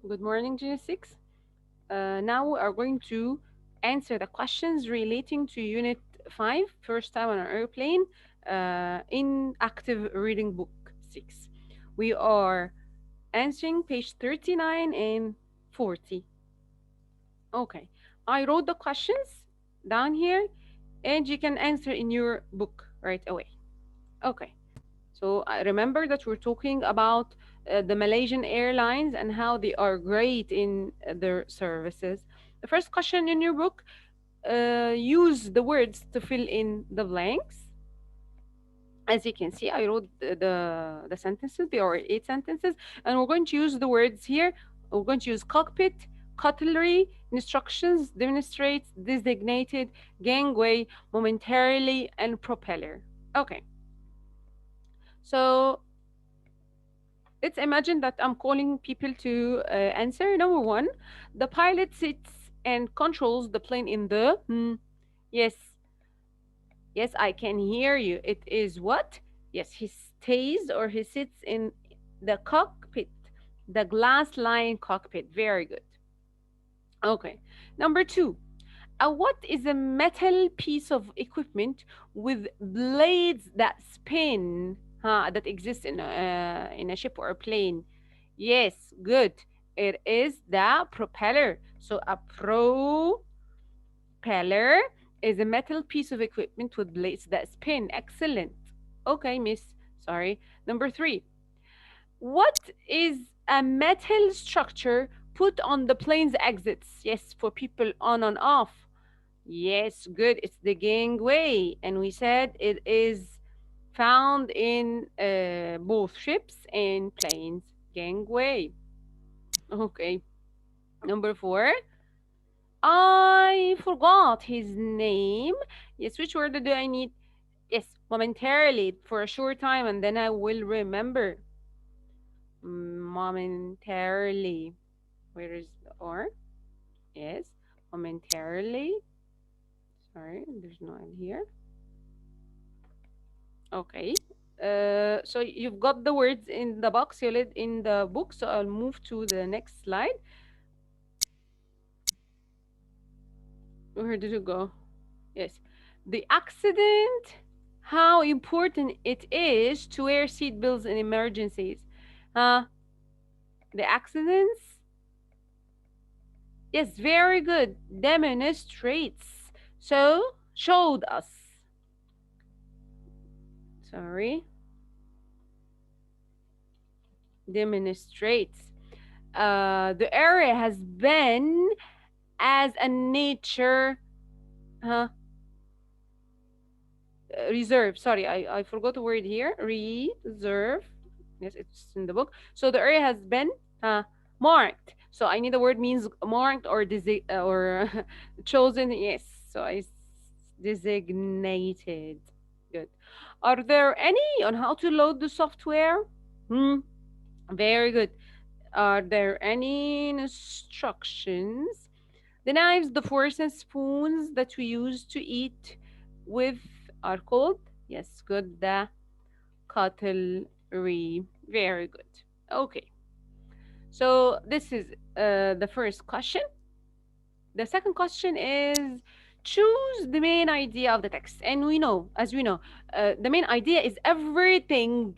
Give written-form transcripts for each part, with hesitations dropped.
Good morning, Gene 6. Now we are going to answer the questions relating to Unit 5, first time on an airplane, in active reading book 6. We are answering page 39 and 40. Okay, I wrote the questions down here and you can answer in your book right away. Okay. So I remember that we're talking about the Malaysian Airlines and how they are great in their services. The first question in your book, use the words to fill in the blanks. As you can see, I wrote the sentences. There are 8 sentences, and we're going to use the words here. We're going to use cockpit, cutlery, instructions, demonstrates, designated, gangway, momentarily, and propeller. Okay, so let's imagine that I'm calling people to answer. Number one, the pilot sits and controls the plane in the. Yes, yes, I can hear you. It is what? Yes, he stays or he sits in the cockpit, the glass line cockpit. Very good. Okay. Number two, what is a metal piece of equipment with blades that spin, that exists in a ship or a plane? Yes, good. It is the propeller. So a propeller is a metal piece of equipment with blades that spin. Excellent. Okay, miss. Sorry. Number three. What is a metal structure put on the plane's exits? Yes, for people on and off. Yes, good. It's the gangway. And we said it is found in both ships and planes. Gangway. Okay. Number four. I forgot his name. Yes, which word do I need? Yes, momentarily for a short time and then I will remember. Momentarily. Where is the R? Yes, momentarily. Sorry, there's no L here. Okay. So you've got the words in the box, you read in the book. So I'll move to the next slide. Where did you go? Yes. The accident, how important it is to wear seat belts in emergencies. Uh, the accidents, yes, very good. Demonstrates. So, showed us. Sorry. Demonstrates. The area has been as a nature uh, reserve. Sorry, I forgot the word here. Reserve. Yes, it's in the book. So the area has been uh, marked. So I need the word means marked or or chosen. Yes. So designated. Good. Are there any on how to load the software? Hmm. Very good. Are there any instructions? The knives, the forks, and spoons that we use to eat with are called, yes, good, the cutlery. Very good. Okay, so this is the first question. The second question is choose the main idea of the text. And we know, as we know, the main idea is everything,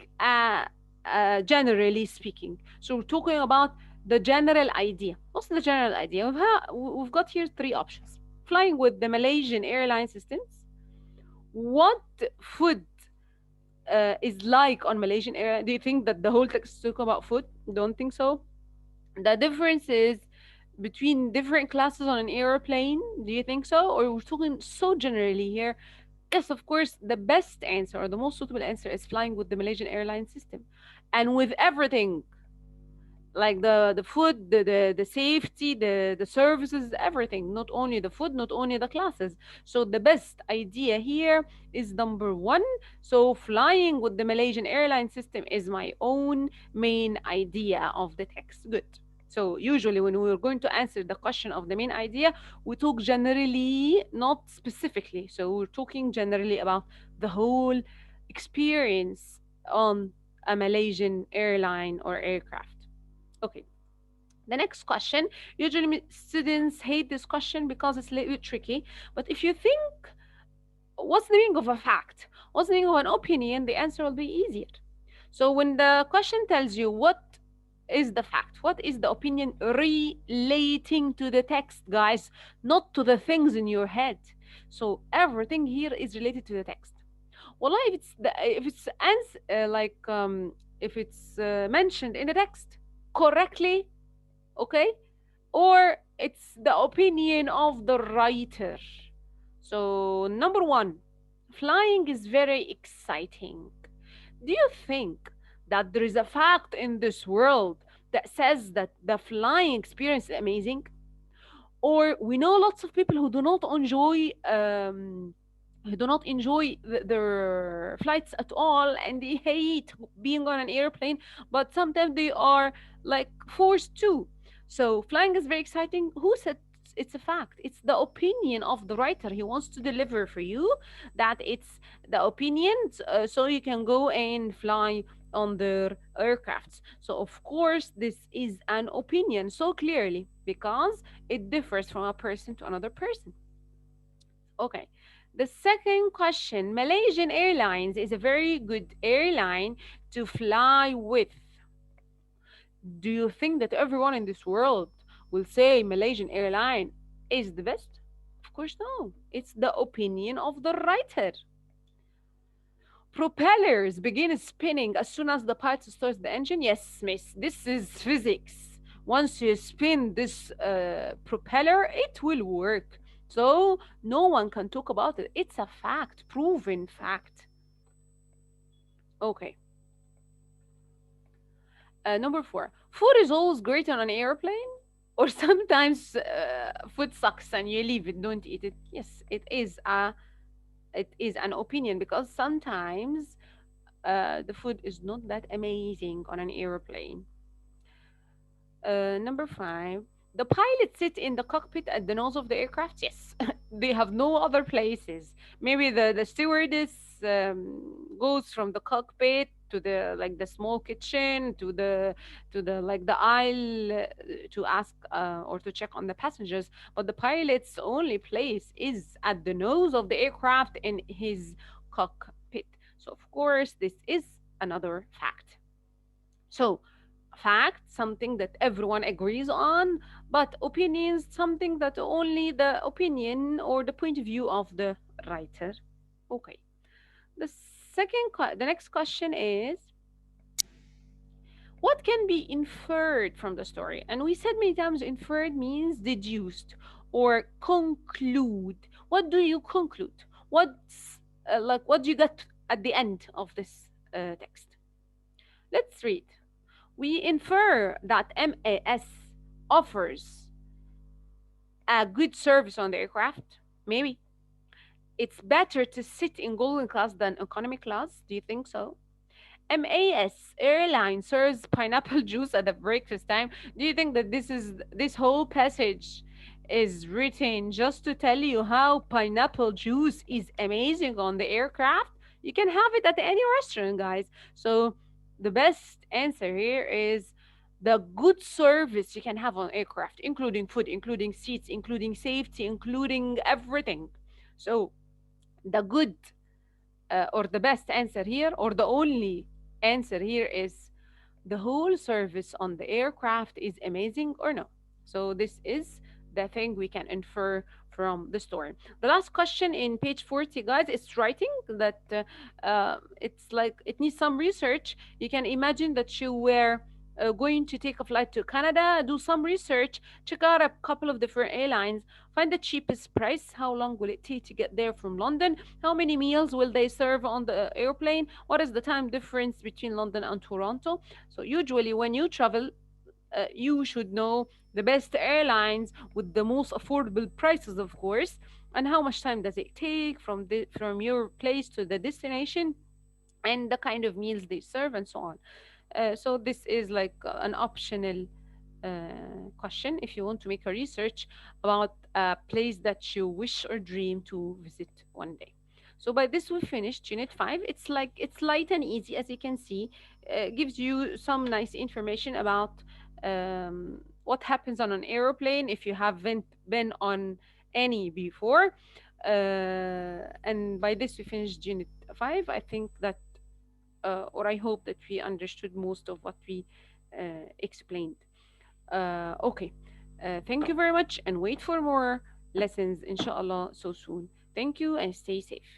generally speaking. So we're talking about the general idea. What's the general idea? We've got here 3 options. Flying with the Malaysian airline systems. What food is like on Malaysian airline? Do you think that the whole text is talking about food? Don't think so. The difference is between different classes on an airplane. Do you think so? Or we're talking so generally here? Yes, of course, the best answer or the most suitable answer is flying with the Malaysian airline system. And with everything, like the food, the safety, the services, everything, not only the food, not only the classes. So the best idea here is number one. So flying with the Malaysian airline system is my own main idea of the text. Good. So usually when we're going to answer the question of the main idea, we talk generally, not specifically. So we're talking generally about the whole experience on a Malaysian airline or aircraft. Okay. The next question, usually students hate this question because it's a little bit tricky. But if you think, what's the meaning of a fact? What's the meaning of an opinion? The answer will be easier. So when the question tells you what is the fact, what is the opinion relating to the text, guys, not to the things in your head. So everything here is related to the text. Well, if it's if it's mentioned in the text correctly, okay, or it's the opinion of the writer. So, number one, flying is very exciting. Do you think that there is a fact in this world that says that the flying experience is amazing? Or we know lots of people who do not enjoy their flights at all, and they hate being on an airplane, but sometimes they are like forced to. So flying is very exciting. Who said it's a fact? It's the opinion of the writer. He wants to deliver for you that it's the opinions, so you can go and fly on their aircrafts. So of course this is an opinion so clearly because it differs from a person to another person. Okay. The second question, Malaysian Airlines is a very good airline to fly with. Do you think that everyone in this world will say Malaysian Airline is the best? Of course, no. It's the opinion of the writer. Propellers begin spinning as soon as the pilot starts the engine. Yes, miss, this is physics. Once you spin this propeller, it will work. So no one can talk about it. It's a fact, proven fact. Okay. Number four, food is always great on an airplane, or sometimes food sucks and you leave it, don't eat it. Yes, it is an opinion because sometimes the food is not that amazing on an airplane. Number five, the pilots sit in the cockpit at the nose of the aircraft. Yes, they have no other places. Maybe the stewardess goes from the cockpit to the like the small kitchen to the like the aisle to ask or to check on the passengers. But the pilot's only place is at the nose of the aircraft in his cockpit. So of course this is another fact. So fact, something that everyone agrees on, but opinions, something that only the opinion or the point of view of the writer. Okay. The next question is, what can be inferred from the story? And we said many times inferred means deduced or conclude. What do you conclude? What do you get at the end of this text? Let's read. We infer that MAS offers a good service on the aircraft. Maybe it's better to sit in golden class than economy class. Do you think so? MAS airline serves pineapple juice at the breakfast time. Do you think that this whole passage is written just to tell you how pineapple juice is amazing on the aircraft? You can have it at any restaurant, guys. So the best answer here is the good service you can have on aircraft, including food, including seats, including safety, including everything. So the good or the best answer here, or the only answer here is the whole service on the aircraft is amazing or no. So this is the thing we can infer from the story. The last question in page 40, guys, is writing that it's like it needs some research. You can imagine that you were going to take a flight to Canada, do some research, check out a couple of different airlines, find the cheapest price, how long will it take to get there from London, how many meals will they serve on the airplane, what is the time difference between London and Toronto. So usually when you travel, you should know the best airlines with the most affordable prices, of course, and how much time does it take from your place to the destination, and the kind of meals they serve, and so on. So this is like an optional question if you want to make a research about a place that you wish or dream to visit one day. So by this we finished unit 5. It's light and easy, as you can see. Gives you some nice information about what happens on an aeroplane if you haven't been on any before. And by this, we finished Unit 5. I think that, or I hope that we understood most of what we explained. Okay. Thank you very much and wait for more lessons, inshallah, so soon. Thank you and stay safe.